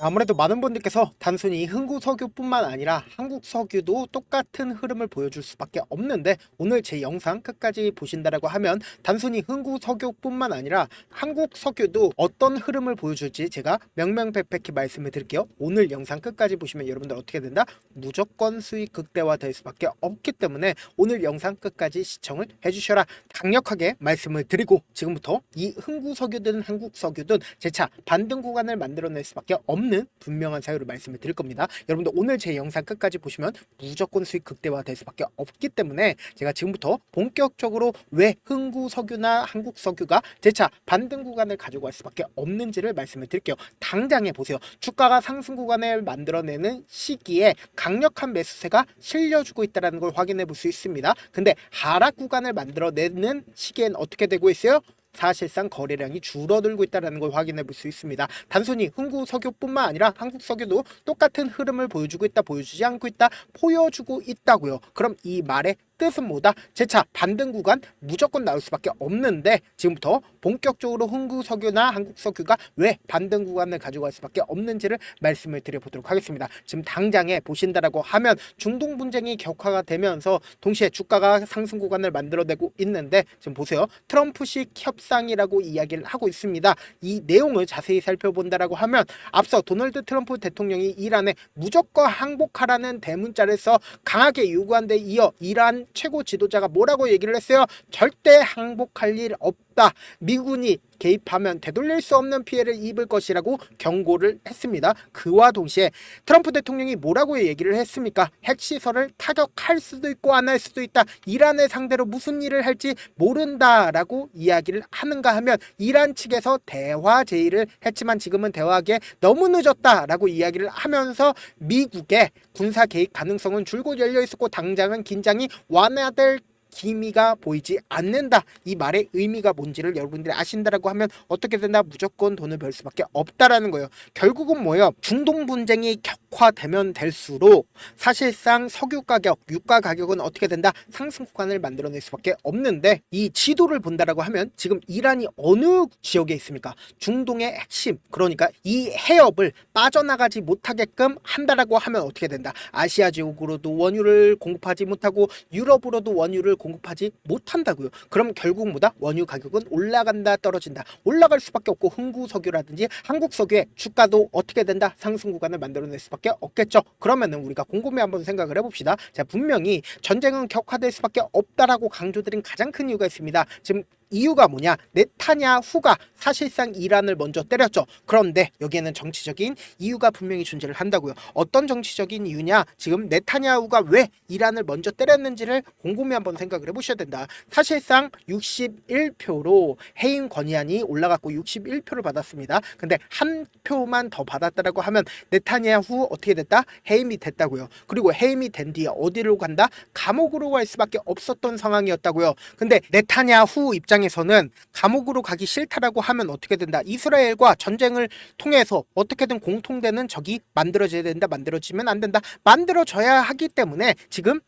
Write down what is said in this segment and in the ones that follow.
아무래도 많은 분들께서 단순히 흥구석유뿐만 아니라 한국석유도 똑같은 흐름을 보여줄 수밖에 없는데, 오늘 제 영상 끝까지 보신다라고 하면 단순히 흥구석유뿐만 아니라 한국석유도 어떤 흐름을 보여줄지 제가 명명백백히 말씀을 드릴게요. 오늘 영상 끝까지 보시면 여러분들 어떻게 된다? 무조건 수익 극대화될 수밖에 없기 때문에 오늘 영상 끝까지 시청을 해주셔라 강력하게 말씀을 드리고, 지금부터 이 흥구석유든 한국석유든 재차 반등 구간을 만들어낼 수밖에 없는 분명한 사유를 말씀을 드릴 겁니다. 여러분들 오늘 제 영상 끝까지 보시면 무조건 수익 극대화 될 수밖에 없기 때문에 제가 지금부터 본격적으로 왜 흥구석유나 한국석유가 재차 반등 구간을 가지고 갈 수밖에 없는지를 말씀을 드릴게요. 당장에 보세요. 주가가 상승 구간을 만들어내는 시기에 강력한 매수세가 실려주고 있다는 걸 확인해 볼 수 있습니다. 근데 하락 구간을 만들어내는 시기엔 어떻게 되고 있어요? 사실상 거래량이 줄어들고 있다는 걸 확인해 볼 수 있습니다. 단순히 흥구석유뿐만 아니라 한국석유도 똑같은 흐름을 보여주고 있다, 보여주지 않고 있다, 보여주고 있다고요. 그럼 이 말의 뜻은 뭐다? 재차 반등 구간 무조건 나올 수밖에 없는데, 지금부터 본격적으로 흥구석유나 한국석유가 왜 반등 구간을 가지고 갈 수밖에 없는지를 말씀을 드려보도록 하겠습니다. 지금 당장에 보신다라고 하면 중동 분쟁이 격화가 되면서 동시에 주가가 상승 구간을 만들어내고 있는데, 지금 보세요. 트럼프식 협상이라고 이야기를 하고 있습니다. 이 내용을 자세히 살펴본다라고 하면 앞서 도널드 트럼프 대통령이 이란에 무조건 항복하라는 대문자를 써 강하게 요구한 데 이어 이란 최고 지도자가 뭐라고 얘기를 했어요? 절대 항복할 일 없다. 미군이 개입하면 되돌릴 수 없는 피해를 입을 것이라고 경고를 했습니다. 그와 동시에 트럼프 대통령이 뭐라고 얘기를 했습니까? 핵시설을 타격할 수도 있고 안 할 수도 있다. 이란을 상대로 무슨 일을 할지 모른다라고 이야기를 하는가 하면, 이란 측에서 대화 제의를 했지만 지금은 대화하기에 너무 늦었다라고 이야기를 하면서 미국의 군사 개입 가능성은 줄곧 열려 있었고 당장은 긴장이 완화될 기미가 보이지 않는다. 이 말의 의미가 뭔지를 여러분들이 아신다라고 하면 어떻게 된다? 무조건 돈을 벌 수밖에 없다라는 거예요. 결국은 뭐예요? 중동 분쟁이 격화되면 될수록 사실상 석유 가격, 유가 가격은 어떻게 된다? 상승 구간을 만들어낼 수밖에 없는데, 이 지도를 본다라고 하면 지금 이란이 어느 지역에 있습니까? 중동의 핵심, 그러니까 이 해협을 빠져나가지 못하게끔 한다라고 하면 어떻게 된다? 아시아 지역으로도 원유를 공급하지 못하고 유럽으로도 원유를 공급하지 못한다고요. 그럼 결국 뭐다? 원유 가격은 올라간다, 떨어진다. 올라갈 수밖에 없고 흥구석유라든지 한국석유의 주가도 어떻게 된다? 상승 구간을 만들어낼 수밖에 없겠죠. 그러면은 우리가 곰곰이 한번 생각을 해봅시다. 자, 분명히 전쟁은 격화될 수밖에 없다라고 강조드린 가장 큰 이유가 있습니다. 지금 이유가 뭐냐? 네타냐후가 사실상 이란을 먼저 때렸죠. 그런데 여기에는 정치적인 이유가 분명히 존재를 한다고요. 어떤 정치적인 이유냐? 지금 네타냐후가 왜 이란을 먼저 때렸는지를 곰곰이 한번 생각을 해보셔야 된다. 사실상 61표로 해임 건의안이 올라갔고 61표를 받았습니다. 근데 한 표만 더 받았다라고 하면 네타냐후 어떻게 됐다? 해임이 됐다고요. 그리고 해임이 된 뒤에 어디로 간다? 감옥으로 갈 수밖에 없었던 상황이었다고요. 근데 네타냐후 입장에서는 감옥으로 가기 싫다라고 하면 어떻게 된다? 이스라엘과 전쟁을 통해서 어떻게든 공통되는 적이 만들어져야 된다. 만들어지면 안 된다. 만들어져야 하기 때문에 지금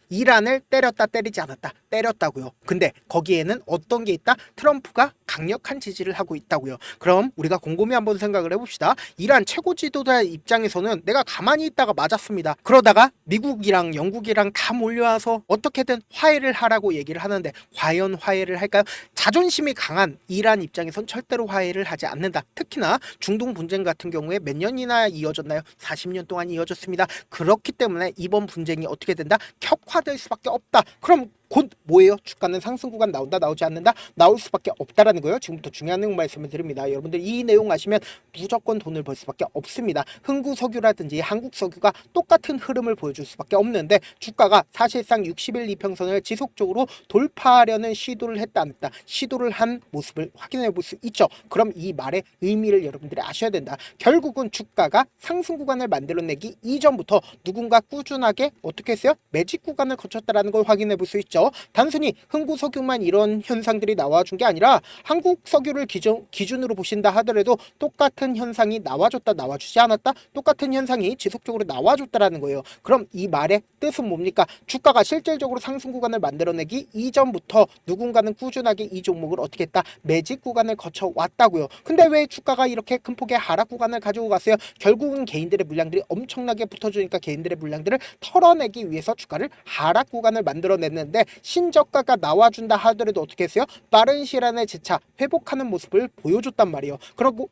이란을 때렸다, 때리지 않았다, 때렸다고요. 근데 거기에는 어떤 게 있다? 트럼프가 강력한 지지를 하고 있다고요. 그럼 우리가 곰곰이 한번 생각을 해봅시다. 이란 최고 지도자 입장에서는 내가 가만히 있다가 맞았습니다. 그러다가 미국이랑 영국이랑 다 몰려와서 어떻게든 화해를 하라고 얘기를 하는데 과연 화해를 할까요? 자존심이 강한 이란 입장에선 절대로 화해를 하지 않는다. 특히나 중동 분쟁 같은 경우에 몇 년이나 이어졌나요? 40년 동안 이어졌습니다. 그렇기 때문에 이번 분쟁이 어떻게 된다? 격화될 수밖에 없다. 그럼 곧 뭐예요? 주가는 상승 구간 나온다, 나오지 않는다? 나올 수밖에 없다라는 거예요. 지금부터 중요한 내용 말씀을 드립니다. 여러분들 이 내용 아시면 무조건 돈을 벌 수밖에 없습니다. 흥구석유라든지 한국석유가 똑같은 흐름을 보여줄 수밖에 없는데, 주가가 사실상 60일 이평선을 지속적으로 돌파하려는 시도를 했다, 안 했다? 시도를 한 모습을 확인해 볼 수 있죠. 그럼 이 말의 의미를 여러분들이 아셔야 된다. 결국은 주가가 상승 구간을 만들어내기 이전부터 누군가 꾸준하게 어떻게 했어요? 매직 구간을 거쳤다라는 걸 확인해 볼 수 있죠. 있죠. 단순히 흥구석유만 이런 현상들이 나와준 게 아니라 한국석유를 기준으로 보신다 하더라도 똑같은 현상이 나와줬다 나와주지 않았다 똑같은 현상이 지속적으로 나와줬다라는 거예요. 그럼 이 말의 뜻은 뭡니까? 주가가 실질적으로 상승 구간을 만들어내기 이전부터 누군가는 꾸준하게 이 종목을 어떻게 했다? 매집 구간을 거쳐왔다고요. 근데 왜 주가가 이렇게 큰 폭의 하락 구간을 가지고 갔어요? 결국은 개인들의 물량들이 엄청나게 붙어주니까 개인들의 물량들을 털어내기 위해서 주가를 하락 구간을 만들어냈는데 신저가가 나와준다 하더라도 어떻게 했어요? 빠른 시일 안에 재차 회복하는 모습을 보여줬단 말이에요.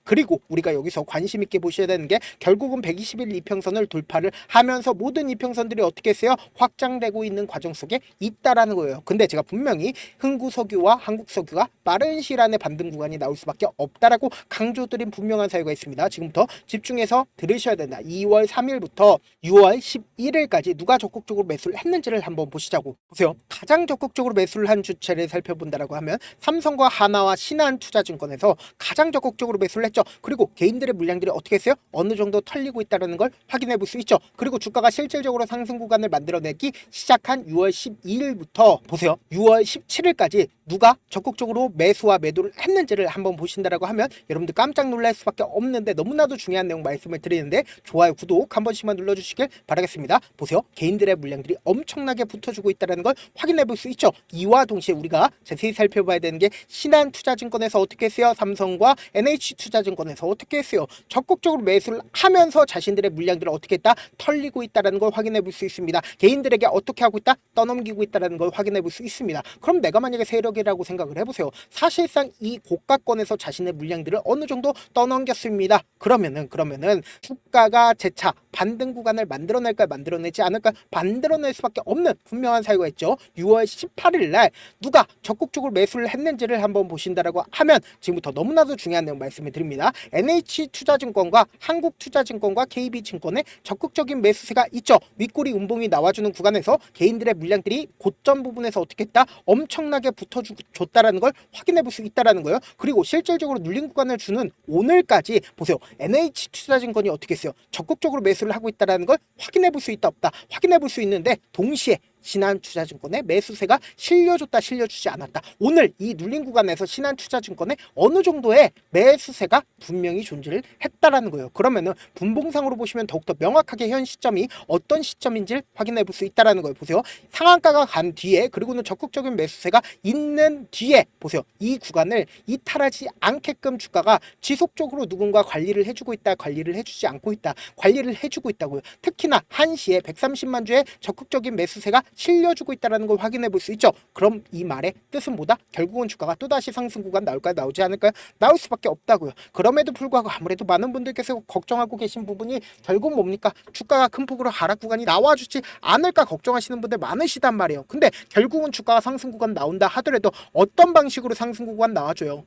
그리고 우리가 여기서 관심 있게 보셔야 되는 게 결국은 120일 이평선을 돌파를 하면서 모든 이평선들이 어떻게 했어요? 확장되고 있는 과정 속에 있다라는 거예요. 근데 제가 분명히 흥구석유와 한국석유가 빠른 시일 안에 반등 구간이 나올 수밖에 없다라고 강조드린 분명한 사유가 있습니다. 지금부터 집중해서 들으셔야 된다. 2월 3일부터 6월 11일까지 누가 적극적으로 매수를 했는지를 한번 보시자고. 보세요. 가장 적극적으로 매수를 한 주체를 살펴본다라고 하면 삼성과 하나와 신한투자증권에서 가장 적극적으로 매수를 했죠. 그리고 개인들의 물량들이 어떻게 했어요? 어느 정도 털리고 있다는 걸 확인해 볼 수 있죠. 그리고 주가가 실질적으로 상승 구간을 만들어내기 시작한 6월 12일부터 보세요. 6월 17일까지 누가 적극적으로 매수와 매도를 했는지를 한번 보신다라고 하면 여러분들 깜짝 놀랄 수밖에 없는데 너무나도 중요한 내용 말씀을 드리는데 좋아요, 구독 한 번씩만 눌러주시길 바라겠습니다. 보세요. 개인들의 물량들이 엄청나게 붙어주고 있다는 걸 확인해 볼 수 있죠. 이와 동시에 우리가 자세히 살펴봐야 되는 게 신한투자증권에서 어떻게 했어요? 삼성과 NH투자증권에서 어떻게 했어요? 적극적으로 매수를 하면서 자신들의 물량들을 어떻게 했다? 털리고 있다는 걸 확인해 볼 수 있습니다. 개인들에게 어떻게 하고 있다? 떠넘기고 있다는 걸 확인해 볼 수 있습니다. 그럼 내가 만약에 세력이라고 생각을 해보세요. 사실상 이 고가권에서 자신의 물량들을 어느 정도 떠넘겼습니다. 그러면은 주가가 재차 반등 구간을 만들어낼까 만들어내지 않을까 만들어낼 수밖에 없는 분명한 사유가 있죠. 6월 18일 날 누가 적극적으로 매수를 했는지를 한번 보신다라고 하면 지금부터 너무나도 중요한 내용 말씀을 드립니다. NH투자증권과 한국투자증권과 KB증권의 적극적인 매수세가 있죠. 윗꼬리 운봉이 나와주는 구간에서 개인들의 물량들이 고점 부분에서 어떻게 했다? 엄청나게 붙어줬다라는 걸 확인해 볼 수 있다라는 거예요. 그리고 실질적으로 눌린 구간을 주는 오늘까지 보세요. NH투자증권이 어떻게 했어요? 적극적으로 매수를 하고 있다라는 걸 확인해 볼 수 있다 없다 확인해 볼 수 있는데 동시에 신한투자증권의 매수세가 실려줬다 실려주지 않았다. 오늘 이 눌린 구간에서 신한투자증권의 어느 정도의 매수세가 분명히 존재를 했다라는 거예요. 그러면은 분봉상으로 보시면 더욱더 명확하게 현 시점이 어떤 시점인지를 확인해 볼 수 있다라는 거예요. 보세요. 상한가가 간 뒤에 그리고는 적극적인 매수세가 있는 뒤에 보세요. 이 구간을 이탈하지 않게끔 주가가 지속적으로 누군가 관리를 해주고 있다, 관리를 해주지 않고 있다, 관리를 해주고 있다고요. 특히나 한시에 130만 주의 적극적인 매수세가 실려주고 있다는 걸 확인해 볼 수 있죠. 그럼 이 말의 뜻은 뭐다? 결국은 주가가 또다시 상승 구간 나올까요? 나오지 않을까요? 나올 수밖에 없다고요. 그럼에도 불구하고 아무래도 많은 분들께서 걱정하고 계신 부분이 결국 뭡니까? 주가가 큰 폭으로 하락 구간이 나와주지 않을까 걱정하시는 분들 많으시단 말이에요. 근데 결국은 주가가 상승 구간 나온다 하더라도 어떤 방식으로 상승 구간 나와줘요?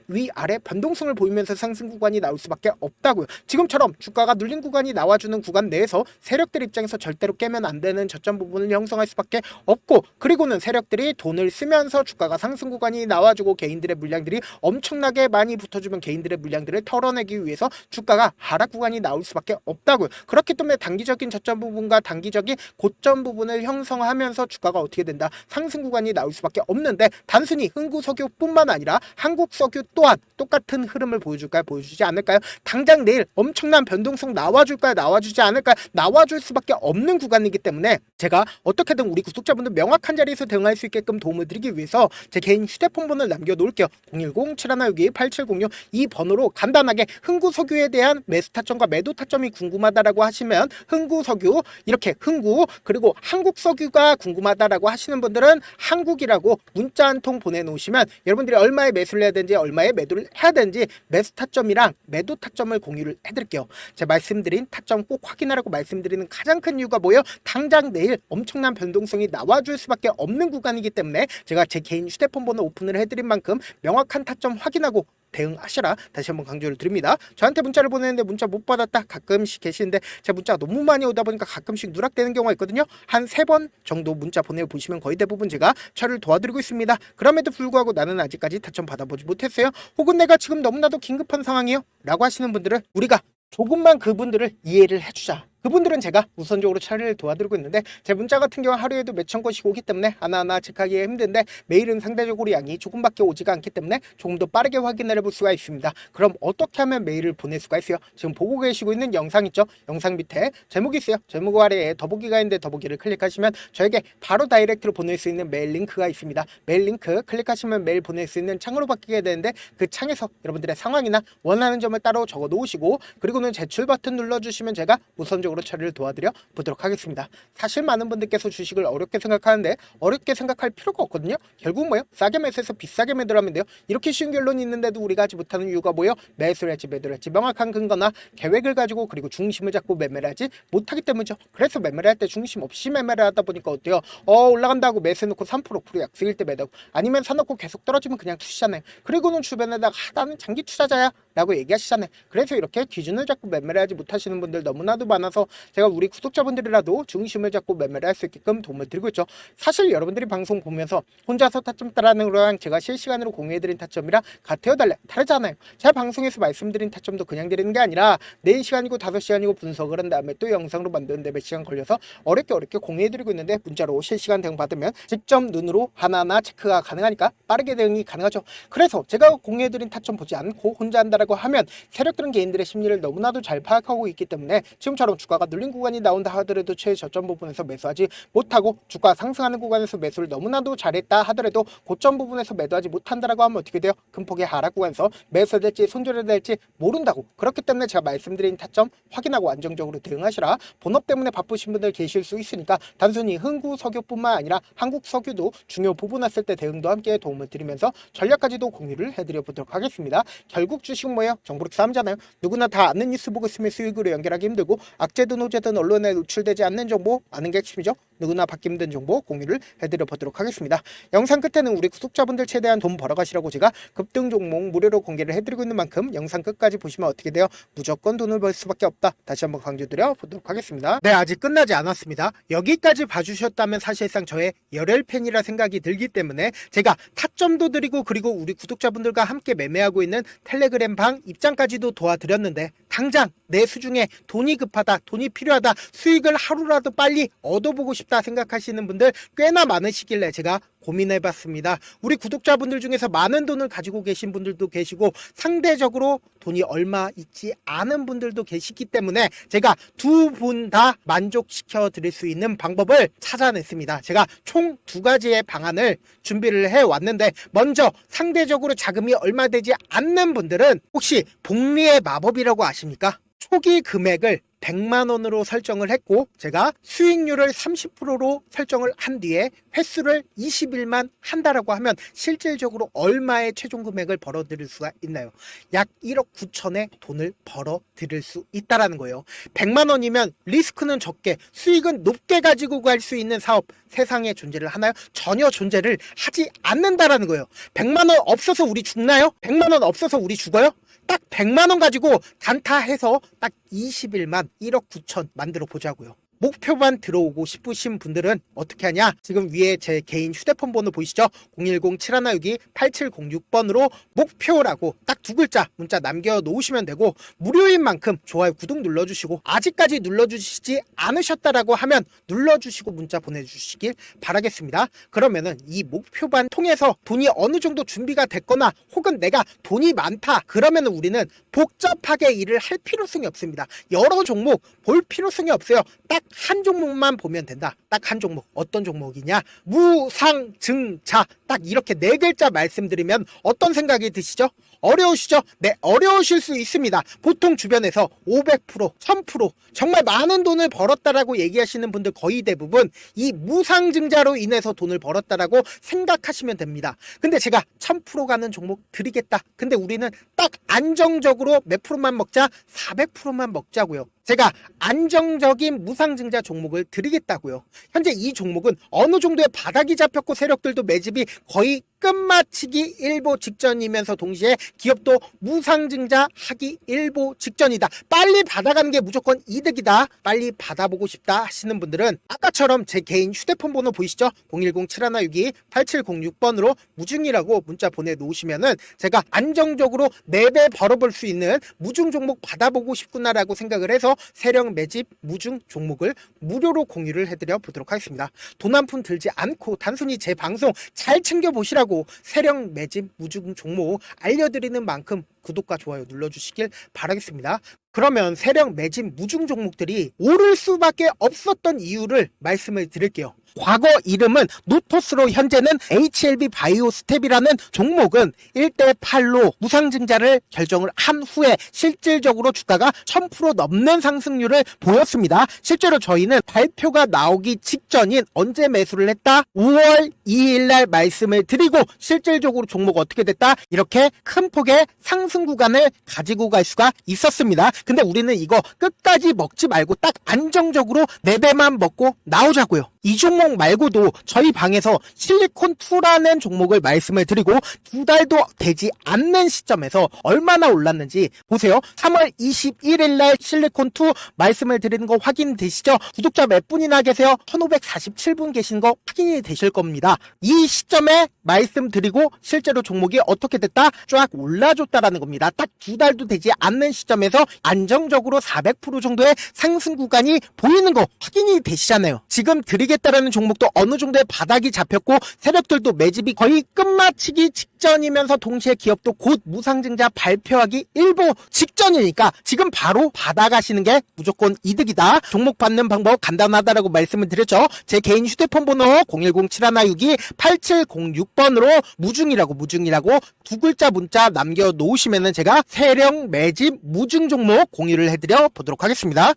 위아래 변동성을 보이면서 상승 구간이 나올 수밖에 없다고요. 지금처럼 주가가 눌린 구간이 나와주는 구간 내에서 세력들 입장에서 절대로 깨면 안 되는 저점 부분을 형성할 수밖에 없고 그리고는 세력들이 돈을 쓰면서 주가가 상승 구간이 나와주고 개인들의 물량들이 엄청나게 많이 붙어주면 개인들의 물량들을 털어내기 위해서 주가가 하락 구간이 나올 수밖에 없다고요. 그렇기 때문에 단기적인 저점 부분과 단기적인 고점 부분을 형성하면서 주가가 어떻게 된다? 상승 구간이 나올 수밖에 없는데 단순히 흥구석유뿐만 아니라 한국석유 또한 똑같은 흐름을 보여줄까요? 보여주지 않을까요? 당장 내일 엄청난 변동성 나와줄까요? 나와주지 않을까요? 나와줄 수밖에 없는 구간이기 때문에 제가 어떻게든 우리 구독자분들 명확한 자리에서 대응할 수 있게끔 도움을 드리기 위해서 제 개인 휴대폰 번호를 남겨놓을게요. 010-7162-8706 이 번호로 간단하게 흥구석유에 대한 매수 타점과 매도 타점이 궁금하다라고 하시면 흥구석유 이렇게 흥구 그리고 한국석유가 궁금하다라고 하시는 분들은 한국이라고 문자 한 통 보내놓으시면 여러분들이 얼마에 매수를 해야 되는지 얼마에 매도를 해야 되는지 매수 타점이랑 매도 타점을 공유를 해드릴게요. 제가 말씀드린 타점 꼭 확인하라고 말씀드리는 가장 큰 이유가 뭐예요? 당장 내일 엄청난 변동성이 나와줄 수밖에 없는 구간이기 때문에 제가 제 개인 휴대폰 번호 오픈을 해드린 만큼 명확한 타점 확인하고 대응하시라 다시 한번 강조를 드립니다. 저한테 문자를 보내는데 문자 못 받았다 가끔씩 계시는데 제 문자가 너무 많이 오다 보니까 가끔씩 누락되는 경우가 있거든요. 한 3번 정도 문자 보내보시면 거의 대부분 제가 처리를 도와드리고 있습니다. 그럼에도 불구하고 나는 아직까지 타점 받아보지 못했어요. 혹은 내가 지금 너무나도 긴급한 상황이에요 라고 하시는 분들은 우리가 조금만 그분들을 이해를 해주자. 그분들은 제가 우선적으로 처리를 도와드리고 있는데 제 문자 같은 경우 하루에도 몇천 건씩 오기 때문에 하나하나 체크하기 힘든데 메일은 상대적으로 양이 조금밖에 오지가 않기 때문에 조금 더 빠르게 확인을 해볼 수가 있습니다. 그럼 어떻게 하면 메일을 보낼 수가 있어요? 지금 보고 계시고 있는 영상 있죠? 영상 밑에 제목이 있어요. 제목 아래에 더보기가 있는데 더보기를 클릭하시면 저에게 바로 다이렉트로 보낼 수 있는 메일 링크가 있습니다. 메일 링크 클릭하시면 메일 보낼 수 있는 창으로 바뀌게 되는데 그 창에서 여러분들의 상황이나 원하는 점을 따로 적어 놓으시고 그리고는 제출 버튼 눌러주시면 제가 우선적으로 처리를 도와드려 보도록 하겠습니다. 사실 많은 분들께서 주식을 어렵게 생각하는데 어렵게 생각할 필요가 없거든요. 결국 뭐요? 싸게 매수해서 비싸게 매도하면 돼요. 이렇게 쉬운 결론이 있는데도 우리가 하지 못하는 이유가 뭐예요? 매수를 할지 매도를 할지 명확한 근거나 계획을 가지고 그리고 중심을 잡고 매매를 하지 못하기 때문이죠. 그래서 매매를 할 때 중심 없이 매매를 하다 보니까 어때요? 올라간다고 매수해놓고 3% 프로 약속일 때 매도하고 아니면 사놓고 계속 떨어지면 그냥 투시잖아요. 그리고는 주변에다가 나는 장기 투자자야 라고 얘기하시잖아요. 그래서 이렇게 기준을 잡고 매매를 하지 못하시는 분들 너무나도 많아서 제가 우리 구독자분들이라도 중심을 잡고 매매를 할 수 있게끔 도움을 드리고 있죠. 사실 여러분들이 방송 보면서 혼자서 타점 따라하는 거랑 제가 실시간으로 공유해드린 타점이랑 같아요 다르잖아요. 제가 방송에서 말씀드린 타점도 그냥 드리는 게 아니라 4시간이고 5시간이고 분석을 한 다음에 또 영상으로 만드는데 몇 시간 걸려서 어렵게 공유해드리고 있는데 문자로 실시간 대응 받으면 직접 눈으로 하나하나 체크가 가능하니까 빠르게 대응이 가능하죠. 그래서 제가 공유해드린 타점 보지 않고 혼자 한다라고 하면 세력들은 개인들의 심리를 너무나도 잘 파악하고 있기 때문에 지금처럼 주가가 눌린 구간이 나온다 하더라도 최저점 부분에서 매수하지 못하고 주가 상승하는 구간에서 매수를 너무나도 잘했다 하더라도 고점 부분에서 매도하지 못한다라고 하면 어떻게 돼요? 큰 폭의 하락 구간에서 매수해야 될지 손절해야 될지 모른다고. 그렇기 때문에 제가 말씀드린 타점 확인하고 안정적으로 대응하시라. 본업 때문에 바쁘신 분들 계실 수 있으니까 단순히 흥구석유뿐만 아니라 한국석유도 중요 부분 왔을 때 대응도 함께 도움을 드리면서 전략까지도 공유를 해드려 보도록 하겠습니다. 결국 주식은 뭐예요? 정보력 싸움잖아요. 누구나 다 아는 뉴스 보고 있으면 수익으로 연결하기 힘들고 악재든 호재든 언론에 노출되지 않는 정보 아는 게 핵심이죠. 누구나 받기 힘든 정보 공유를 해드려 보도록 하겠습니다. 영상 끝에는 우리 구독자분들 최대한 돈 벌어가시라고 제가 급등 종목 무료로 공개를 해드리고 있는 만큼 영상 끝까지 보시면 어떻게 돼요? 무조건 돈을 벌 수밖에 없다. 다시 한번 강조드려 보도록 하겠습니다. 네, 아직 끝나지 않았습니다. 여기까지 봐주셨다면 사실상 저의 열혈 팬이라 생각이 들기 때문에 제가 타점도 드리고 그리고 우리 구독자분들과 함께 매매하고 있는 텔레그램 방 입장까지도 도와드렸는데 당장 내 수중에 돈이 급하다, 돈이 필요하다, 수익을 하루라도 빨리 얻어보고 싶다 생각하시는 분들 꽤나 많으시길래 제가 고민해봤습니다. 우리 구독자분들 중에서 많은 돈을 가지고 계신 분들도 계시고 상대적으로 돈이 얼마 있지 않은 분들도 계시기 때문에 제가 두 분 다 만족시켜 드릴 수 있는 방법을 찾아냈습니다. 제가 총 2가지의 방안을 준비를 해왔는데 먼저 상대적으로 자금이 얼마 되지 않는 분들은 혹시 복리의 마법이라고 아십니까? 초기 금액을 100만 원으로 설정을 했고 제가 수익률을 30%로 설정을 한 뒤에 횟수를 20일만 한다라고 하면 실질적으로 얼마의 최종 금액을 벌어들일 수가 있나요? 약 1억 9천의 돈을 벌어들일 수 있다라는 거예요. 100만 원이면 리스크는 적게 수익은 높게 가지고 갈 수 있는 사업 세상에 존재를 하나요? 전혀 존재를 하지 않는다라는 거예요. 100만 원 없어서 우리 죽나요? 100만 원 없어서 우리 죽어요? 딱 100만 원 가지고 단타해서 딱 20일만 1억 9천 만들어 보자고요. 목표만 들어오고 싶으신 분들은 어떻게 하냐? 지금 위에 제 개인 휴대폰 번호 보이시죠? 010-7162-8706번으로 목표라고 딱 2글자 문자 남겨놓으시면 되고 무료인 만큼 좋아요 구독 눌러주시고 아직까지 눌러주시지 않으셨다라고 하면 눌러주시고 문자 보내주시길 바라겠습니다. 그러면은 이 목표반 통해서 돈이 어느 정도 준비가 됐거나 혹은 내가 돈이 많다 그러면은 우리는 복잡하게 일을 할 필요성이 없습니다. 여러 종목 볼 필요성이 없어요. 딱 한 종목만 보면 된다. 딱 한 종목. 어떤 종목이냐? 무상증자. 딱 이렇게 4글자 말씀드리면 어떤 생각이 드시죠? 어려우시죠? 네, 어려우실 수 있습니다. 보통 주변에서 500%, 1000% 정말 많은 돈을 벌었다라고 얘기하시는 분들 거의 대부분 이 무상증자로 인해서 돈을 벌었다라고 생각하시면 됩니다. 근데 제가 1000% 가는 종목 드리겠다. 근데 우리는 딱 안정적으로 몇 프로만 먹자? 400%만 먹자고요. 제가 안정적인 무상증자 종목을 드리겠다고요. 현재 이 종목은 어느 정도의 바닥이 잡혔고 세력들도 매집이 거의 끝마치기 일보 직전이면서 동시에 기업도 무상증자 하기 일보 직전이다. 빨리 받아가는 게 무조건 이득이다. 빨리 받아보고 싶다 하시는 분들은 아까처럼 제 개인 휴대폰 번호 보이시죠? 010-7162-8706번으로 무중이라고 문자 보내놓으시면은 제가 안정적으로 4배 쉽게 벌어볼 수 있는 무중 종목 받아보고 싶구나라고 생각을 해서 세력 매집 무중 종목을 무료로 공유를 해드려 보도록 하겠습니다. 돈 한 푼 들지 않고 단순히 제 방송 잘 챙겨보시라고 세력 매집 무중 종목 알려드리는 만큼 구독과 좋아요 눌러주시길 바라겠습니다. 그러면 세력 매집 무중 종목들이 오를 수밖에 없었던 이유를 말씀을 드릴게요. 과거 이름은 노토스로 현재는 HLB 바이오스텝이라는 종목은 1대8로 무상증자를 결정을 한 후에 실질적으로 주가가 1000% 넘는 상승률을 보였습니다. 실제로 저희는 발표가 나오기 직전인 언제 매수를 했다? 5월 2일 날 말씀을 드리고 실질적으로 종목 어떻게 됐다? 이렇게 큰 폭의 상승 구간을 가지고 갈 수가 있었습니다. 근데 우리는 이거 끝까지 먹지 말고 딱 안정적으로 4배만 먹고 나오자고요. 이 종목 말고도 저희 방에서 실리콘2라는 종목을 말씀을 드리고 2달도 되지 않는 시점에서 얼마나 올랐는지 보세요. 3월 21일 날 실리콘2 말씀을 드리는 거 확인되시죠? 구독자 몇 분이나 계세요? 1547분 계신 거 확인이 되실 겁니다. 이 시점에 말씀드리고 실제로 종목이 어떻게 됐다? 쫙 올라줬다라는 겁니다. 딱 2달도 되지 않는 시점에서 안정적으로 400% 정도의 상승 구간이 보이는 거 확인이 되시잖아요. 지금 드리겠다라는 종목도 어느 정도의 바닥이 잡혔고 세력들도 매집이 거의 끝마치기 직전이면서 동시에 기업도 곧 무상증자 발표하기 일보 직전이니까 지금 바로 받아가시는 게 무조건 이득이다. 종목 받는 방법 간단하다라고 말씀을 드렸죠. 제 개인 휴대폰 번호 010-7162-8706번으로 무중이라고 두 글자 문자 남겨놓으시면은 제가 세력 매집 무중 종목 공유를 해드려 보도록 하겠습니다.